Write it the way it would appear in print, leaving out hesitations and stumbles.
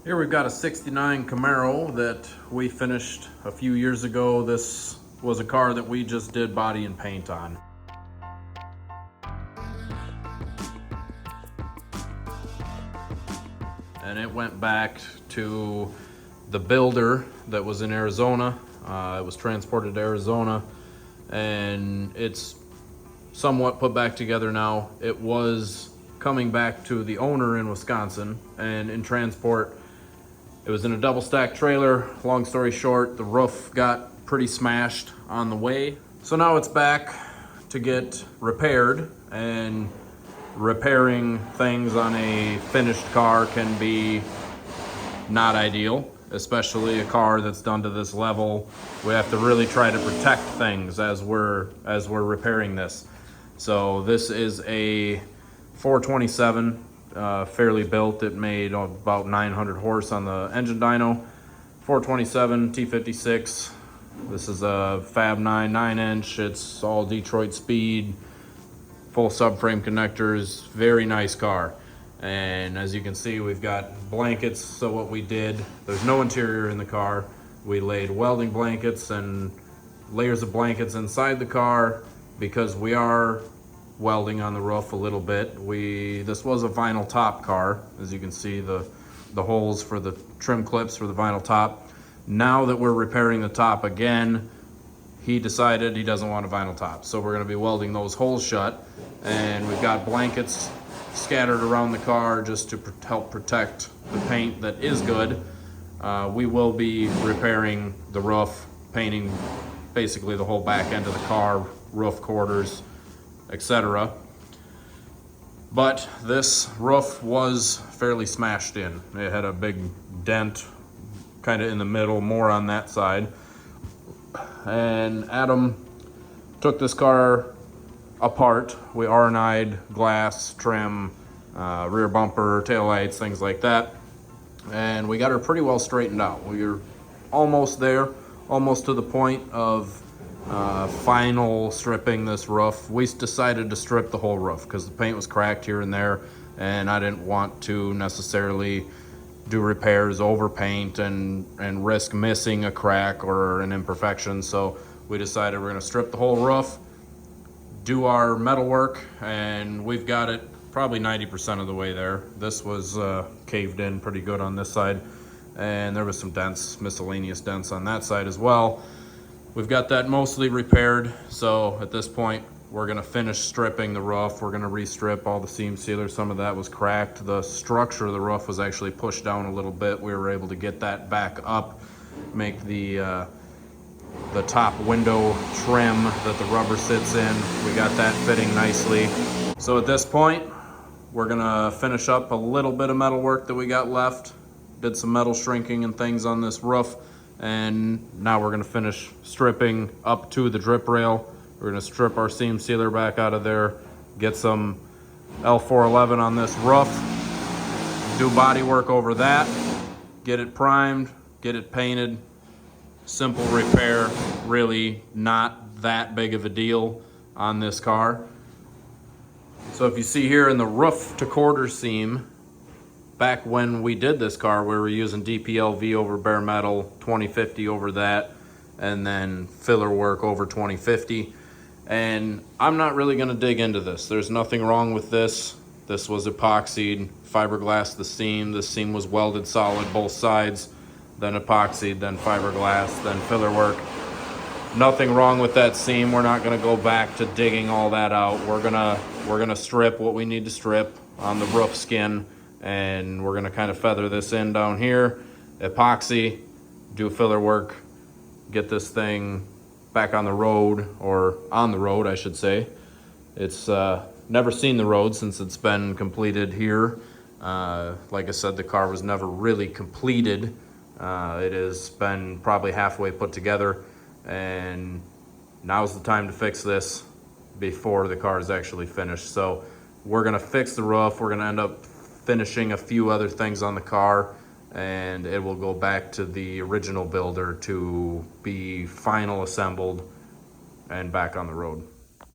Here we've got a 69 Camaro that we finished a few years ago. This was a car that we just did body and paint on. And it went back to the builder that was in Arizona. It was transported to Arizona and it's somewhat put back together now. It was coming back to the owner in Wisconsin, and in transport it was in a double stack trailer. Long story short, the roof got pretty smashed on the way. So now it's back to get repaired, and repairing things on a finished car can be not ideal, especially a car that's done to this level. We have to really try to protect things as we're repairing this. So this is a 427, fairly built. It made about 900 horse on the engine dyno. 427 T56. This is a Fab 9 It's all Detroit speed, full subframe connectors, very nice car. And as you can see, we've got blankets. So what we did, there's no interior in the car. We laid welding blankets and layers of blankets inside the car because we are welding on the roof a little bit. This was a vinyl top car. As you can see, the holes for the trim clips for the vinyl top. Now that we're repairing the top again, he decided he doesn't want a vinyl top. So we're gonna be welding those holes shut, and we've got blankets scattered around the car just to help protect the paint that is good. We will be repairing the roof, painting basically the whole back end of the car, roof quarters, etc. But this roof was fairly smashed in. It had a big dent kind of in the middle, more on that side. And Adam took this car apart. We R&I'd glass, trim, rear bumper, taillights, things like that. And we got her pretty well straightened out. We were almost there, almost to the point of final stripping this roof. We decided to strip the whole roof because the paint was cracked here and there, and I didn't want to necessarily do repairs, overpaint, and risk missing a crack or an imperfection. So we decided we're gonna strip the whole roof, do our metal work, and we've got it probably 90% of the way there. This was caved in pretty good on this side, and there was some dents, miscellaneous dents on that side as well. We've got that mostly repaired, so at this point we're gonna finish stripping the roof. We're gonna re-strip all the seam sealers. Some of that was cracked. The structure of the roof was actually pushed down a little bit. We were able to get that back up, make the top window trim that the rubber sits in. We got that fitting nicely. So at this point, we're gonna finish up a little bit of metal work that we got left. Did some metal shrinking and things on this roof. And now we're gonna finish stripping up to the drip rail. We're gonna strip our seam sealer back out of there, get some L411 on this roof, do body work over that, get it primed, get it painted. Simple repair, really not that big of a deal on this car. So if you see here in the roof to quarter seam, back when we did this car, we were using DPLV over bare metal, 2050 over that, and then filler work over 2050. And I'm not really gonna dig into this. There's nothing wrong with this. This was epoxied, fiberglass the seam. The seam was welded solid both sides, then epoxied, then fiberglass, then filler work. Nothing wrong with that seam. We're not gonna go back to digging all that out. We're gonna strip what we need to strip on the roof skin, and we're gonna kind of feather this in down here, epoxy, do filler work, get this thing back on the road, or on the road, I should say. It's never seen the road since it's been completed here. Like I said, the car was never really completed. It has been probably halfway put together, and now's the time to fix this before the car is actually finished. So we're gonna fix the roof. We're gonna end up finishing a few other things on the car, and it will go back to the original builder to be final assembled and back on the road.